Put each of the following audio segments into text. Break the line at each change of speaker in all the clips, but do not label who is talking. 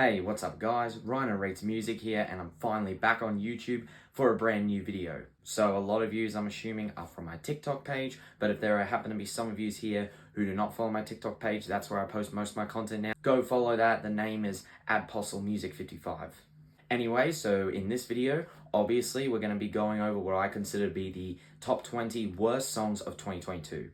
Hey, what's up guys? RhinoRatesMusic here, and I'm finally back on YouTube for a brand new video. So a lot of yous, I'm assuming, are from my TikTok page, but if there happen to be some of yous here who do not follow my TikTok page, that's where I post most of my content now. Go follow that. The name is @PostleMusic55. Anyway, so in this video, obviously we're going to be going over what I consider to be the top 20 worst songs of 2022.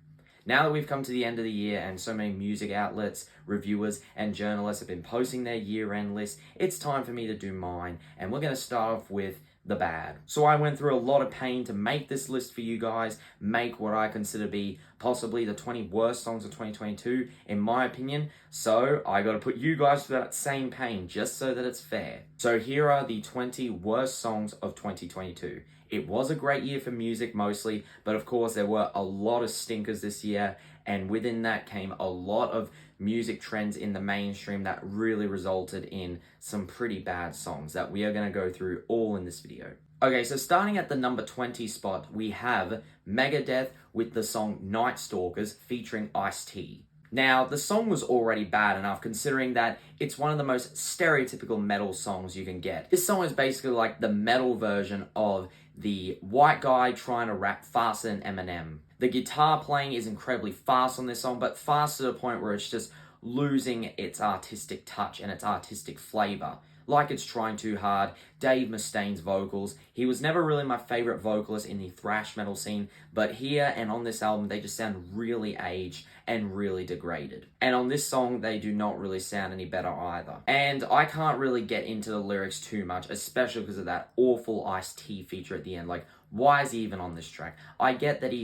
Now that we've come to the end of the year and so many music outlets, reviewers, and journalists have been posting their year-end list, it's time for me to do mine, and we're going to start off with the bad. So I went through a lot of pain to make this list for you guys, make what I consider to be possibly the 20 worst songs of 2022, in my opinion, so I got to put you guys through that same pain just so that it's fair. So here are the 20 worst songs of 2022. It was a great year for music mostly, but of course there were a lot of stinkers this year, and within that came a lot of music trends in the mainstream that really resulted in some pretty bad songs that we are going to go through all in this video. Okay, so starting at the number 20 spot, we have Megadeth with the song Night Stalkers featuring Ice-T. Now, the song was already bad enough considering that it's one of the most stereotypical metal songs you can get. This song is basically like the metal version of the white guy trying to rap faster than Eminem. The guitar playing is incredibly fast on this song, but fast to the point where it's just losing its artistic touch and its artistic flavor. Like it's trying too hard. Dave Mustaine's vocals. He was never really my favorite vocalist in the thrash metal scene, but here and on this album, they just sound really aged and really degraded. And on this song, they do not really sound any better either. And I can't really get into the lyrics too much, especially because of that awful Ice-T feature at the end. Like, why is he even on this track? I get that he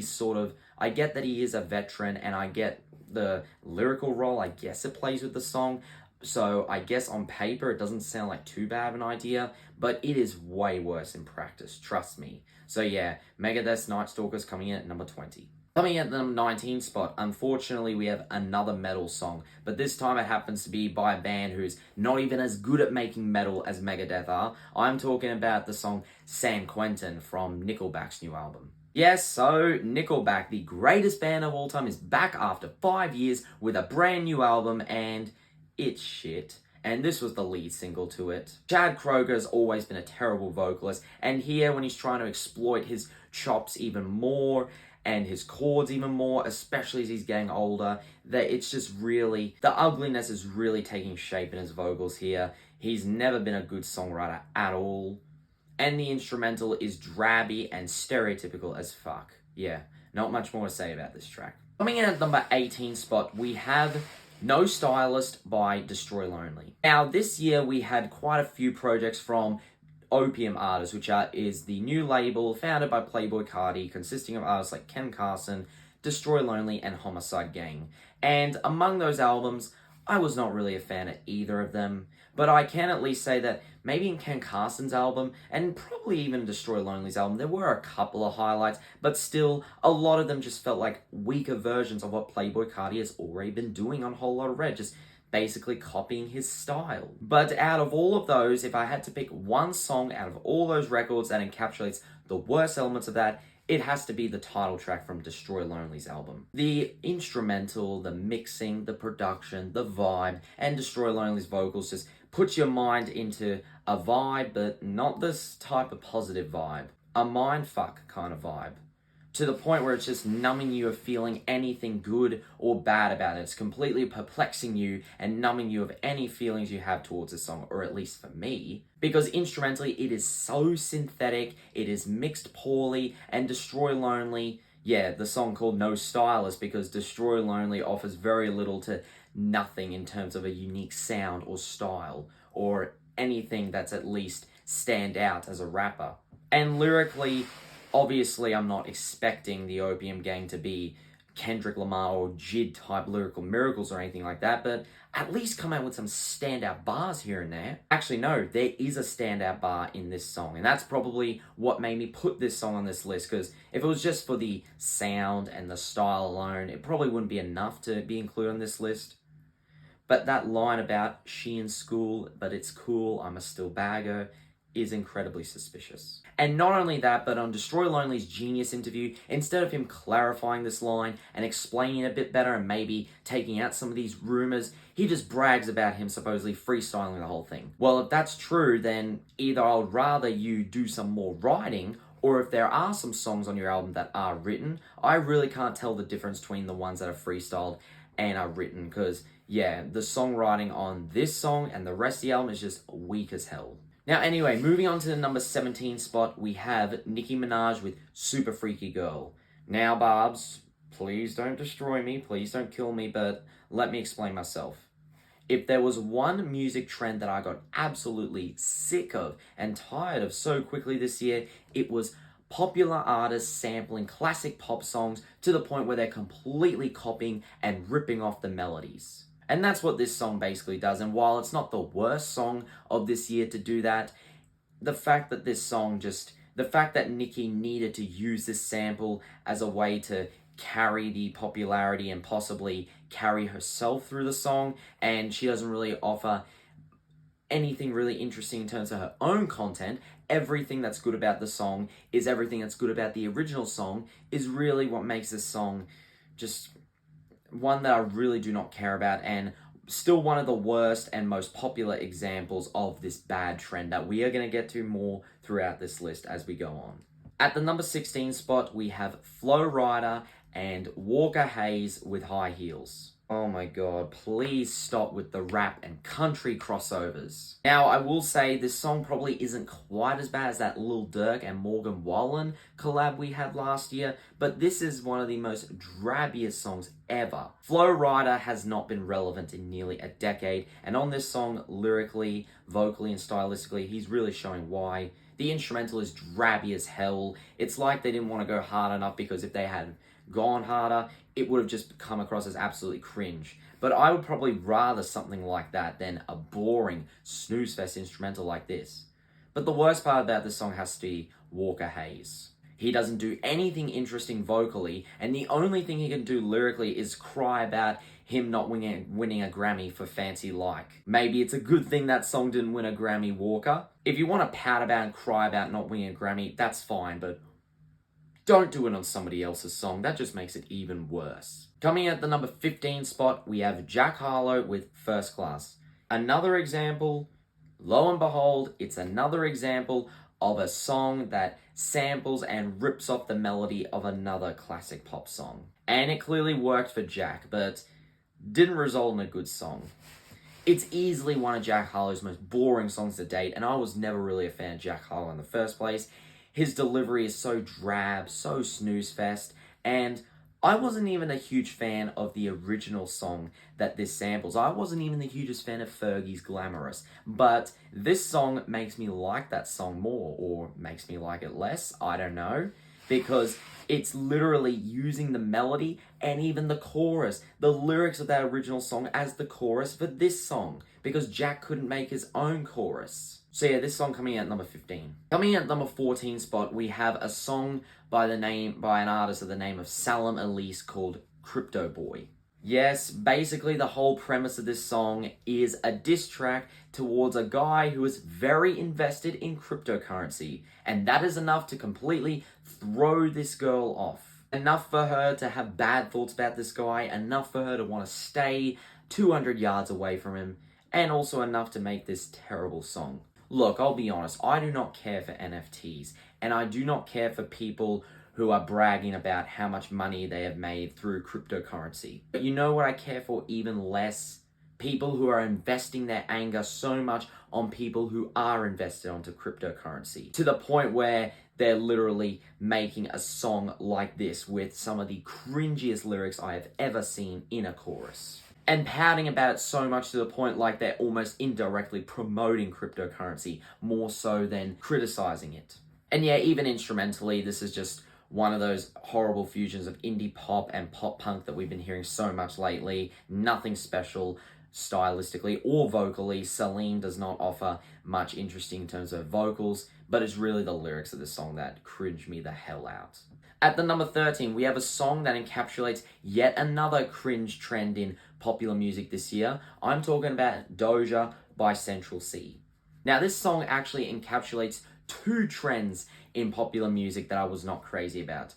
is a veteran, and I get the lyrical role. I guess it plays with the song. So I guess on paper it doesn't sound like too bad of an idea, but it is way worse in practice, trust me. So yeah, Megadeth's Night Stalkers coming in at number 20. Coming in at the number 19 spot, unfortunately we have another metal song, but this time it happens to be by a band who's not even as good at making metal as Megadeth are. I'm talking about the song San Quentin from Nickelback's new album. Yes, so Nickelback, the greatest band of all time, is back after 5 years with a brand new album, and it's shit. And this was the lead single to it. Chad Kroeger has always been a terrible vocalist, and here when he's trying to exploit his chops even more and his chords even more, especially as he's getting older, that it's just really, the ugliness is really taking shape in his vocals here. He's never been a good songwriter at all, and the instrumental is drabby and stereotypical as fuck. Yeah, not much more to say about this track. Coming in at number 18 spot, we have No Stylist by Destroy Lonely. Now, this year we had quite a few projects from Opium Artists, which is the new label founded by Playboi Carti, consisting of artists like Ken Carson, Destroy Lonely, and Homicide Gang. And among those albums, I was not really a fan of either of them, but I can at least say that maybe in Ken Carson's album, and probably even Destroy Lonely's album, there were a couple of highlights, but still, a lot of them just felt like weaker versions of what Playboi Carti has already been doing on Whole Lotta Red, just basically copying his style. But out of all of those, if I had to pick one song out of all those records that encapsulates the worst elements of that, it has to be the title track from Destroy Lonely's album. The instrumental, the mixing, the production, the vibe, and Destroy Lonely's vocals just puts your mind into a vibe, but not this type of positive vibe. A mindfuck kind of vibe. To the point where it's just numbing you of feeling anything good or bad about it. It's completely perplexing you and numbing you of any feelings you have towards the song, or at least for me. Because instrumentally, it is so synthetic, it is mixed poorly, and Destroy Lonely, yeah, the song called No Stylist, because Destroy Lonely offers very little to nothing in terms of a unique sound or style, or anything that's at least stand out as a rapper. And lyrically, obviously, I'm not expecting the Opium Gang to be Kendrick Lamar or Jid type lyrical miracles or anything like that, but at least come out with some standout bars here and there. Actually, no, there is a standout bar in this song, and that's probably what made me put this song on this list, because if it was just for the sound and the style alone, it probably wouldn't be enough to be included on this list. But that line about she in school, but it's cool, I'm a still bagger, is incredibly suspicious. And not only that, but on Destroy Lonely's Genius interview, instead of him clarifying this line and explaining it a bit better and maybe taking out some of these rumors, he just brags about him supposedly freestyling the whole thing. Well, if that's true, then either I would rather you do some more writing, or if there are some songs on your album that are written, I really can't tell the difference between the ones that are freestyled and are written, because yeah, the songwriting on this song and the rest of the album is just weak as hell. Now anyway, moving on to the number 17 spot, we have Nicki Minaj with Super Freaky Girl. Now Barbs, please don't destroy me, please don't kill me, but let me explain myself. If there was one music trend that I got absolutely sick of and tired of so quickly this year, it was popular artists sampling classic pop songs to the point where they're completely copying and ripping off the melodies. And that's what this song basically does. And while it's not the worst song of this year to do that, the fact that Nicki needed to use this sample as a way to carry the popularity and possibly carry herself through the song, and she doesn't really offer anything really interesting in terms of her own content. Everything that's good about the song is everything that's good about the original song, is really what makes this song just one that I really do not care about, and still one of the worst and most popular examples of this bad trend that we are going to get to more throughout this list as we go on. At the number 16 spot, we have Flowrider and Walker Hayes with High Heels. Oh my god, please stop with the rap and country crossovers. Now, I will say this song probably isn't quite as bad as that Lil Durk and Morgan Wallen collab we had last year, but this is one of the most drabbiest songs ever. Flowrider has not been relevant in nearly a decade, and on this song, lyrically, vocally, and stylistically, he's really showing why. The instrumental is drabby as hell. It's like they didn't want to go hard enough, because if they had gone harder, it would have just come across as absolutely cringe. But I would probably rather something like that than a boring snooze fest instrumental like this. But the worst part about this song has to be Walker Hayes. He doesn't do anything interesting vocally, and the only thing he can do lyrically is cry about him not winning a Grammy for Fancy Like. Maybe it's a good thing that song didn't win a Grammy, Walker. If you want to pout about and cry about not winning a Grammy, that's fine, but don't do it on somebody else's song. That just makes it even worse. Coming at the number 15 spot, we have Jack Harlow with First Class. Another example, lo and behold, it's another example of a song that samples and rips off the melody of another classic pop song. And it clearly worked for Jack, but didn't result in a good song. It's easily one of Jack Harlow's most boring songs to date, and I was never really a fan of Jack Harlow in the first place. His delivery is so drab, so snooze fest, and I wasn't even a huge fan of the original song that this samples. I wasn't even the hugest fan of Fergie's Glamorous, but this song makes me like that song more, or makes me like it less, I don't know, because it's literally using the melody and even the chorus, the lyrics of that original song as the chorus for this song, because Jack couldn't make his own chorus. So yeah, this song coming in at number 15. Coming in at number 14 spot, we have a song by an artist of the name of Salem Elise called Crypto Boy. Yes, basically the whole premise of this song is a diss track towards a guy who is very invested in cryptocurrency, and that is enough to completely throw this girl off. Enough for her to have bad thoughts about this guy, enough for her to want to stay 200 yards away from him, and also enough to make this terrible song. Look, I'll be honest, I do not care for NFTs, and I do not care for people who are bragging about how much money they have made through cryptocurrency. But you know what I care for even less? People who are investing their anger so much on people who are invested onto cryptocurrency, to the point where they're literally making a song like this with some of the cringiest lyrics I have ever seen in a chorus. And pouting about it so much to the point like they're almost indirectly promoting cryptocurrency more so than criticizing it. And yeah, even instrumentally, this is just one of those horrible fusions of indie pop and pop punk that we've been hearing so much lately. Nothing special stylistically or vocally. Celine does not offer much interesting in terms of vocals, but it's really the lyrics of the song that cringe me the hell out. At the number 13, we have a song that encapsulates yet another cringe trend in popular music this year. I'm talking about Dojo by Central C. Now, this song actually encapsulates two trends in popular music that I was not crazy about.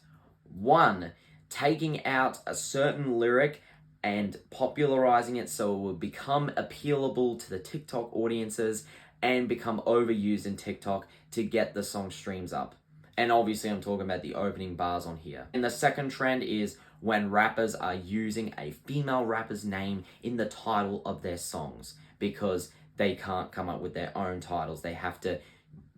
One, taking out a certain lyric and popularizing it so it would become appealable to the TikTok audiences and become overused in TikTok to get the song streams up. And obviously I'm talking about the opening bars on here. And the second trend is when rappers are using a female rapper's name in the title of their songs because they can't come up with their own titles. They have to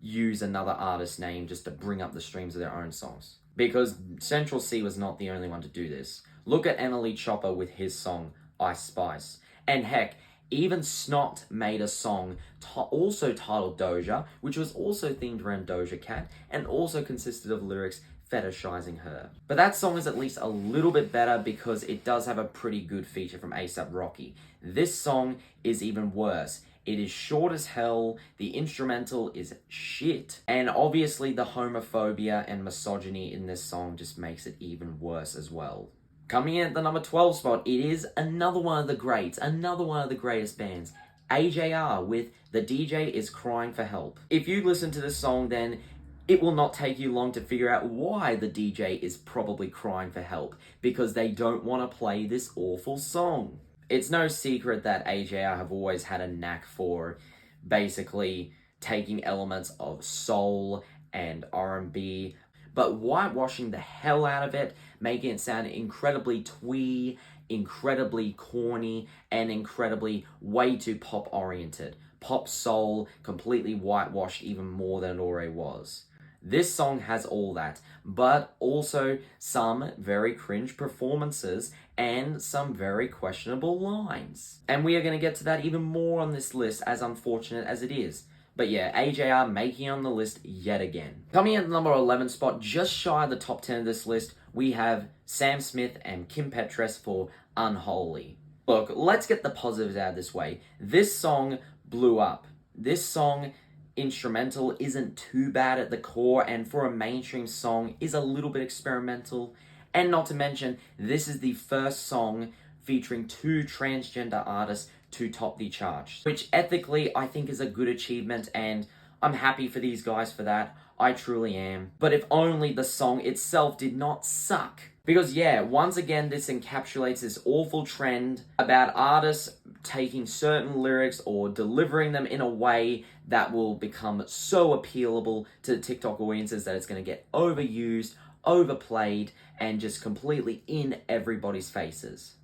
use another artist's name just to bring up the streams of their own songs. Because Central C was not the only one to do this. Look at NLE Chopper with his song, Ice Spice. And heck, even Snot made a song also titled Doja, which was also themed around Doja Cat, and also consisted of lyrics fetishizing her. But that song is at least a little bit better because it does have a pretty good feature from A$AP Rocky. This song is even worse. It is short as hell, the instrumental is shit, and obviously the homophobia and misogyny in this song just makes it even worse as well. Coming in at the number 12 spot, it is another one of the greats, another one of the greatest bands, AJR with The DJ Is Crying for Help. If you listen to this song, then it will not take you long to figure out why the DJ is probably crying for help, because they don't want to play this awful song. It's no secret that AJR have always had a knack for basically taking elements of soul and R&B, but whitewashing the hell out of it, making it sound incredibly twee, incredibly corny, and incredibly way too pop-oriented. Pop soul, completely whitewashed even more than it already was. This song has all that, but also some very cringe performances and some very questionable lines. And we are going to get to that even more on this list, as unfortunate as it is. But yeah, AJR making it on the list yet again. Coming in at the number 11 spot, just shy of the top 10 of this list, we have Sam Smith and Kim Petras for Unholy. Look, let's get the positives out of this way. This song blew up. This song instrumental isn't too bad at the core, and for a mainstream song is a little bit experimental. And not to mention, this is the first song featuring two transgender artists to top the charts, which ethically I think is a good achievement, and I'm happy for these guys for that. I truly am. But if only the song itself did not suck. Because yeah, once again, this encapsulates this awful trend about artists taking certain lyrics or delivering them in a way that will become so appealable to the TikTok audiences that it's going to get overused, overplayed, and just completely in everybody's faces.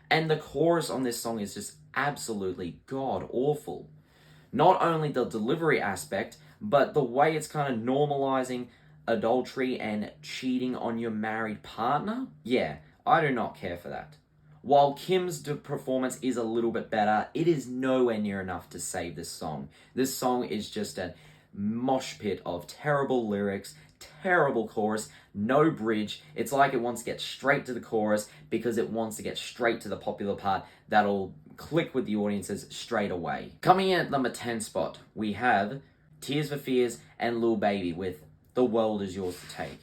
And the chorus on this song is just absolutely god-awful. Not only the delivery aspect, but the way it's kind of normalizing adultery and cheating on your married partner. Yeah, I do not care for that. While Kim's performance is a little bit better, it is nowhere near enough to save this song. This song is just a mosh pit of terrible lyrics, terrible chorus, no bridge. It's like it wants to get straight to the chorus because it wants to get straight to the popular part that'll click with the audiences straight away. Coming in at number 10 spot, we have Tears for Fears and Lil Baby with The World Is Yours to Take.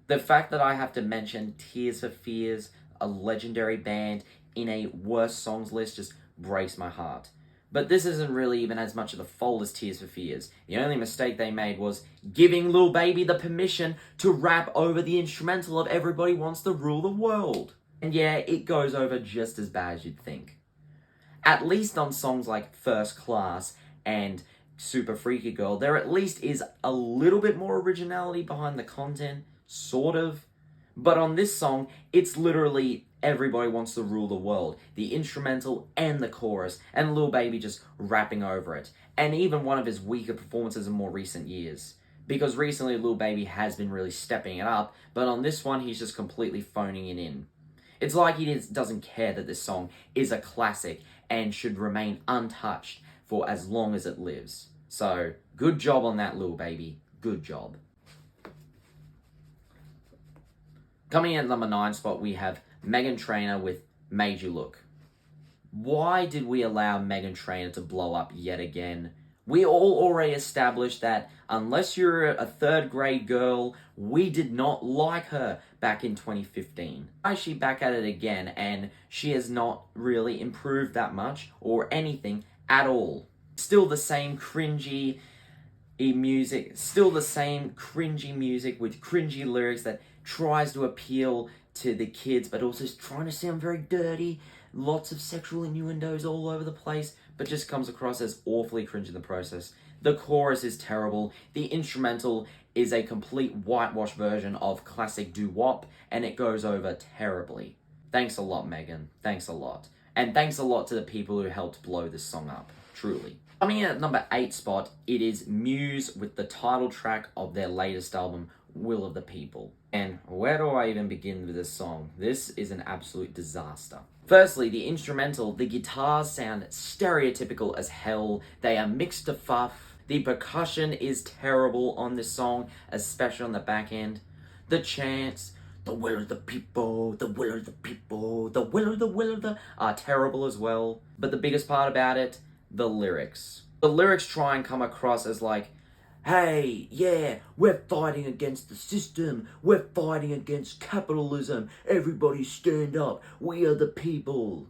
The fact that I have to mention Tears for Fears, a legendary band, in a worst songs list just breaks my heart. But this isn't really even as much of the fault as Tears for Fears. The only mistake they made was giving Lil Baby the permission to rap over the instrumental of Everybody Wants to Rule the World. And yeah, it goes over just as bad as you'd think. At least on songs like First Class and Super Freaky Girl, there at least is a little bit more originality behind the content, sort of. But on this song, it's literally Everybody Wants to Rule the World, the instrumental and the chorus, and Lil Baby just rapping over it. And even one of his weaker performances in more recent years. Because recently Lil Baby has been really stepping it up, but on this one he's just completely phoning it in. It's like he doesn't care that this song is a classic and should remain untouched for as long as it lives. So, good job on that, Lil Baby. Good job. Coming in at number 9 spot, we have Meghan Trainor with Made You Look. Why did we allow Meghan Trainor to blow up yet again? We all already established that unless you're a third grade girl, we did not like her back in 2015. Why is she back at it again, and she has not really improved that much or anything at all? Still the same cringy music, still the same cringy music with cringy lyrics that tries to appeal to the kids, but also is trying to sound very dirty. Lots of sexual innuendos all over the place, but just comes across as awfully cringe in the process. The chorus is terrible. The instrumental is a complete whitewash version of classic doo-wop, and it goes over terribly. Thanks a lot, Megan. Thanks a lot. And thanks a lot to the people who helped blow this song up. Truly. Coming in at number 8 spot, it is Muse with the title track of their latest album, Will of the People. And where do I even begin with this song? This is an absolute disaster. Firstly, the instrumental, the guitars sound stereotypical as hell. They are mixed to fuff. The percussion is terrible on this song, especially on the back end. The chants, the will of the people, the will of the people, the will of the, are terrible as well. But the biggest part about it, the lyrics. The lyrics try and come across as like, hey, yeah, we're fighting against the system. We're fighting against capitalism. Everybody stand up. We are the people.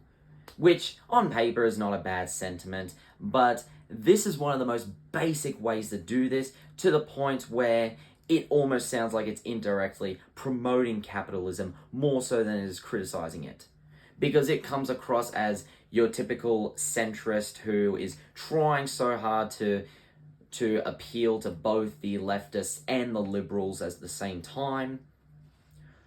Which, on paper, is not a bad sentiment, but this is one of the most basic ways to do this, to the point where it almost sounds like it's indirectly promoting capitalism more so than it is criticizing it. Because it comes across as your typical centrist who is trying so hard to appeal to both the leftists and the liberals at the same time,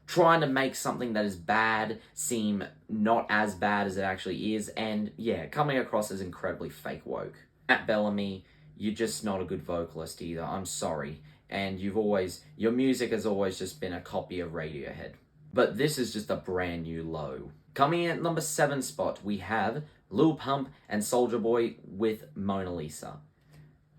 trying to make something that is bad seem not as bad as it actually is, and yeah, coming across as incredibly fake woke. Matt Bellamy, you're just not a good vocalist either, I'm sorry, and your music has always just been a copy of Radiohead. But this is just a brand new low. Coming in at number 7 spot, we have Lil Pump and Soldier Boy with Mona Lisa.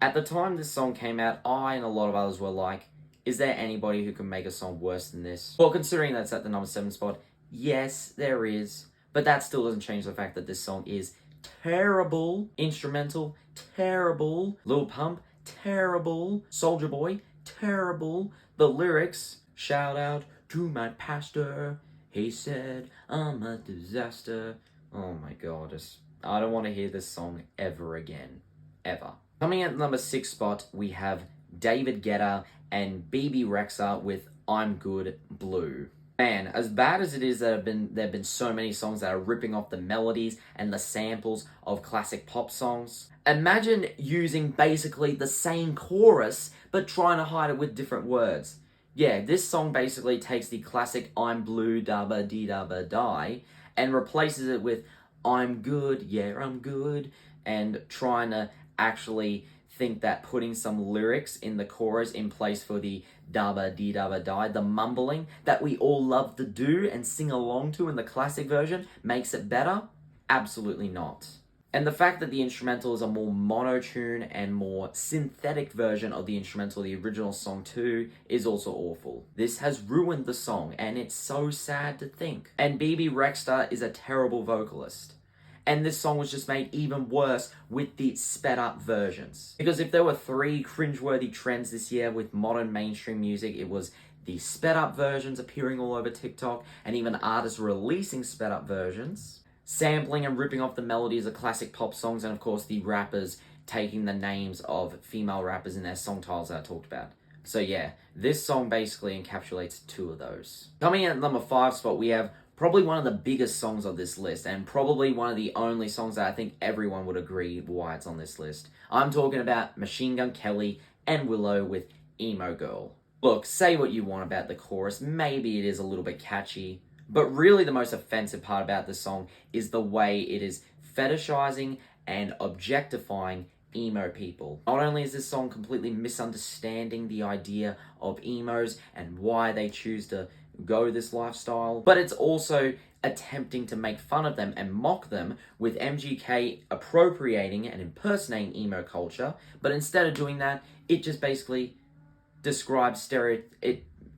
At the time this song came out, I and a lot of others were like, is there anybody who can make a song worse than this? Well, considering that's at the number 7 spot, yes, there is. But that still doesn't change the fact that this song is terrible. Instrumental, terrible. Lil Pump, terrible. Soldier Boy, terrible. The lyrics, shout out to my pastor. He said, I'm a disaster. Oh my god, I don't want to hear this song ever again. Ever. Coming at number 6 spot, we have David Guetta and BB Rexa with I'm Good Blue. Man, as bad as it is that there have been so many songs that are ripping off the melodies and the samples of classic pop songs, imagine using basically the same chorus but trying to hide it with different words. Yeah, this song basically takes the classic I'm blue dabba dee dabba die and replaces it with I'm good, yeah I'm good, and trying to actually think that putting some lyrics in the chorus in place for the dabba dee dabba die, the mumbling that we all love to do and sing along to in the classic version, makes it better? Absolutely not. And the fact that the instrumental is a more monotune and more synthetic version of the instrumental, the original song too, is also awful. This has ruined the song, and it's so sad to think. And BB Rexa is a terrible vocalist. And this song was just made even worse with the sped up versions. Because if there were 3 cringeworthy trends this year with modern mainstream music, it was the sped up versions appearing all over TikTok, and even artists releasing sped up versions, sampling and ripping off the melodies of classic pop songs, and of course the rappers taking the names of female rappers in their song titles that I talked about. So yeah, this song basically encapsulates 2 of those. Coming in at number 5 spot, we have probably one of the biggest songs on this list, and probably one of the only songs that I think everyone would agree why it's on this list. I'm talking about Machine Gun Kelly and Willow with Emo Girl. Look, say what you want about the chorus, maybe it is a little bit catchy, but really the most offensive part about this song is the way it is fetishizing and objectifying emo people. Not only is this song completely misunderstanding the idea of emos and why they choose to go this lifestyle, but it's also attempting to make fun of them and mock them, with MGK appropriating and impersonating emo culture, but instead of doing that, it just basically describes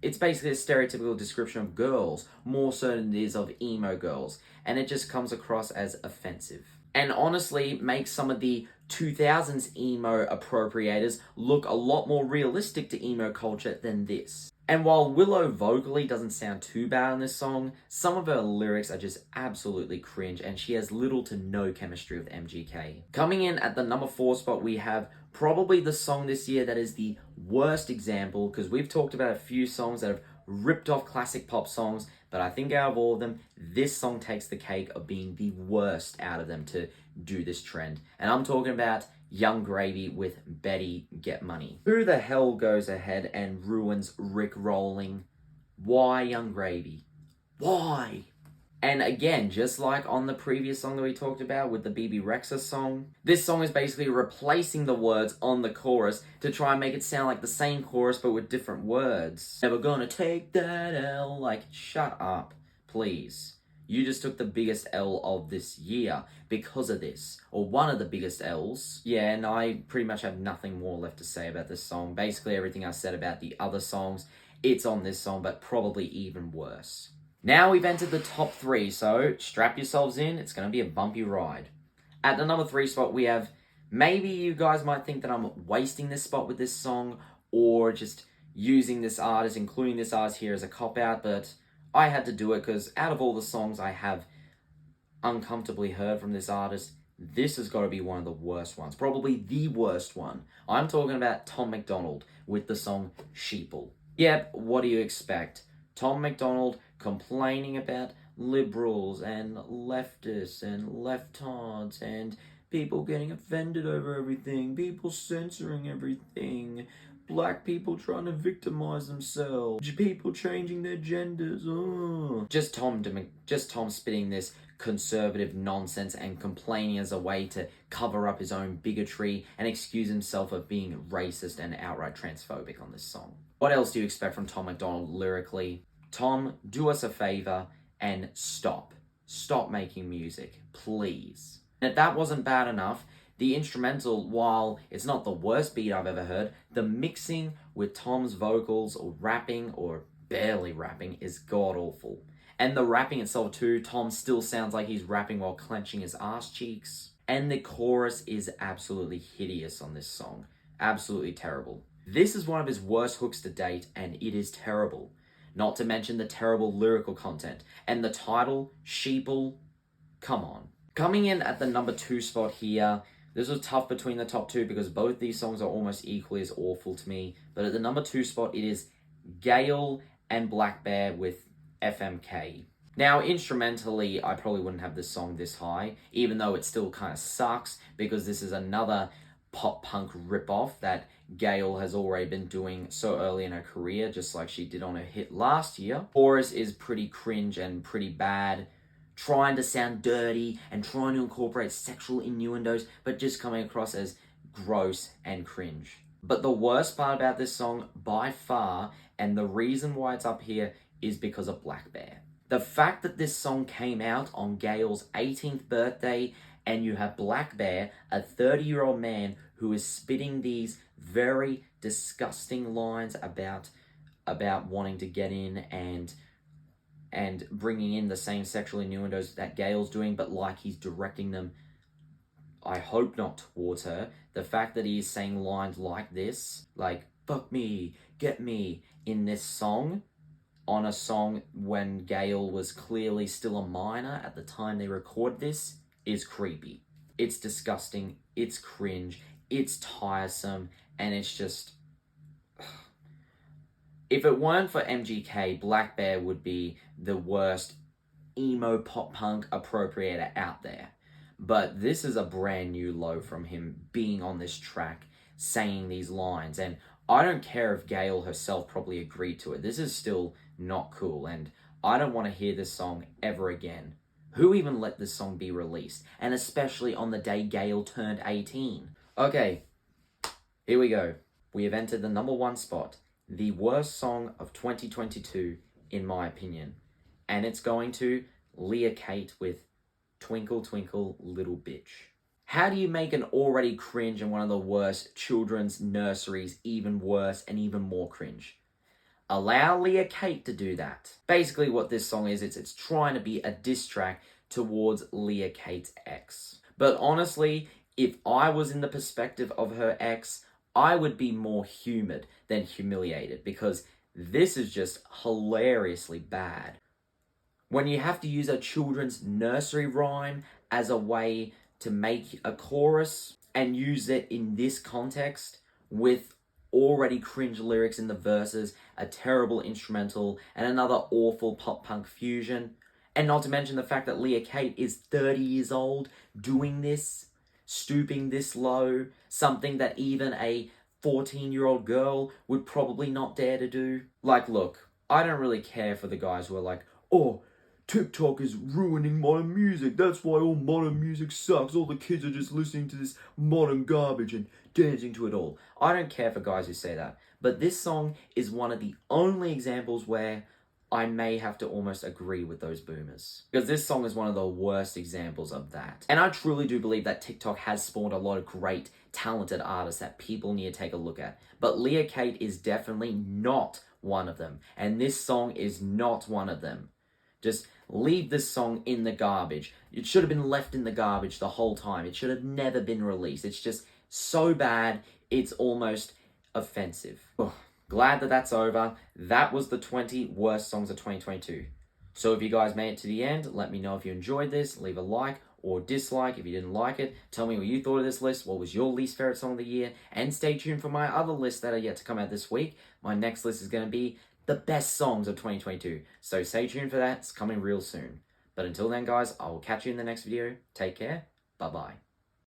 it's basically a stereotypical description of girls, more so than it is of emo girls, and it just comes across as offensive. And honestly, makes some of the 2000s emo appropriators look a lot more realistic to emo culture than this. And while Willow vocally doesn't sound too bad on this song, some of her lyrics are just absolutely cringe and she has little to no chemistry with MGK. Coming in at the number 4 spot, we have probably the song this year that is the worst example, because we've talked about a few songs that have ripped off classic pop songs, but I think out of all of them, this song takes the cake of being the worst out of them to do this trend. And I'm talking about Young Grady with Betty Get Money. Who the hell goes ahead and ruins Rick rolling? Why Young Grady? Why? And again, just like on the previous song that we talked about with the BB Rexa song, this song is basically replacing the words on the chorus to try and make it sound like the same chorus but with different words. Never gonna take that L. Like, shut up, please. You just took the biggest L of this year because of this, or one of the biggest L's. Yeah, and I pretty much have nothing more left to say about this song. Basically, everything I said about the other songs, it's on this song, but probably even worse. Now we've entered the top 3, so strap yourselves in, it's going to be a bumpy ride. At the number 3 spot, we have, maybe you guys might think that I'm wasting this spot with this song, or just using this artist, including this artist here as a cop-out, but I had to do it because out of all the songs I have uncomfortably heard from this artist, this has got to be one of the worst ones. Probably the worst one. I'm talking about Tom McDonald with the song Sheeple. Yep, what do you expect? Tom McDonald complaining about liberals and leftists and leftards and people getting offended over everything, people censoring everything, black people trying to victimize themselves, people changing their genders. Just Tom spitting this conservative nonsense and complaining as a way to cover up his own bigotry and excuse himself of being racist and outright transphobic on this song. What else do you expect from Tom McDonald lyrically? Tom, do us a favor and stop. Stop making music, please. And if that wasn't bad enough, the instrumental, while it's not the worst beat I've ever heard, the mixing with Tom's vocals or rapping or barely rapping is god-awful. And the rapping itself too, Tom still sounds like he's rapping while clenching his ass cheeks. And the chorus is absolutely hideous on this song. Absolutely terrible. This is one of his worst hooks to date, and it is terrible. Not to mention the terrible lyrical content. And the title, Sheeple, come on. Coming in at the number 2 spot here, this was tough between the top 2 because both these songs are almost equally as awful to me. But at the number 2 spot, it is Gail and Black Bear with FMK. Now, instrumentally, I probably wouldn't have this song this high, even though it still kind of sucks because this is another pop-punk ripoff that Gail has already been doing so early in her career, just like she did on her hit last year. Chorus is pretty cringe and pretty bad, trying to sound dirty and trying to incorporate sexual innuendos, but just coming across as gross and cringe. But the worst part about this song, by far, and the reason why it's up here, is because of Black Bear. The fact that this song came out on Gail's 18th birthday, and you have Black Bear, a 30-year-old man who is spitting these very disgusting lines about wanting to get in and bringing in the same sexual innuendos that Gail's doing, but like he's directing them, I hope not towards her. The fact that he's saying lines like this, like, fuck me, get me, in this song, on a song when Gail was clearly still a minor at the time they recorded this, is creepy. It's disgusting, it's cringe, it's tiresome, and it's just... If it weren't for MGK, Black Bear would be the worst emo pop-punk appropriator out there. But this is a brand new low from him being on this track, saying these lines, and I don't care if Gail herself probably agreed to it. This is still not cool, and I don't want to hear this song ever again. Who even let this song be released? And especially on the day Gail turned 18. Okay, here we go. We have entered the number 1 spot. The worst song of 2022, in my opinion. And it's going to Leah Kate with Twinkle Twinkle Little Bitch. How do you make an already cringe and one of the worst children's nurseries even worse and even more cringe? Allow Leah Kate to do that. Basically what this song is, it's trying to be a diss track towards Leah Kate's ex. But honestly, if I was in the perspective of her ex, I would be more humoured than humiliated, because This is just hilariously bad. When you have to use a children's nursery rhyme as a way to make a chorus and use it in this context with already cringe lyrics in the verses, a terrible instrumental, and another awful pop-punk fusion, and not to mention the fact that Leah Kate is 30 years old doing this, stooping this low, something that even a 14-year-old girl would probably not dare to do. Like, look, I don't really care for the guys who are like, oh, TikTok is ruining modern music. That's why all modern music sucks. All the kids are just listening to this modern garbage and dancing to it all. I don't care for guys who say that. But this song is one of the only examples where I may have to almost agree with those boomers. Because this song is one of the worst examples of that. And I truly do believe that TikTok has spawned a lot of great, talented artists that people need to take a look at. But Leah Kate is definitely not one of them. And this song is not one of them. Just leave this song in the garbage. It should have been left in the garbage the whole time. It should have never been released. It's just so bad, it's almost offensive. Ugh. Glad that that's over. That was the 20 worst songs of 2022. So if you guys made it to the end, let me know if you enjoyed this. Leave a like or dislike if you didn't like it. Tell me what you thought of this list. What was your least favorite song of the year? And stay tuned for my other lists that are yet to come out this week. My next list is going to be the best songs of 2022. So stay tuned for that. It's coming real soon. But until then, guys, I will catch you in the next video. Take care. Bye-bye.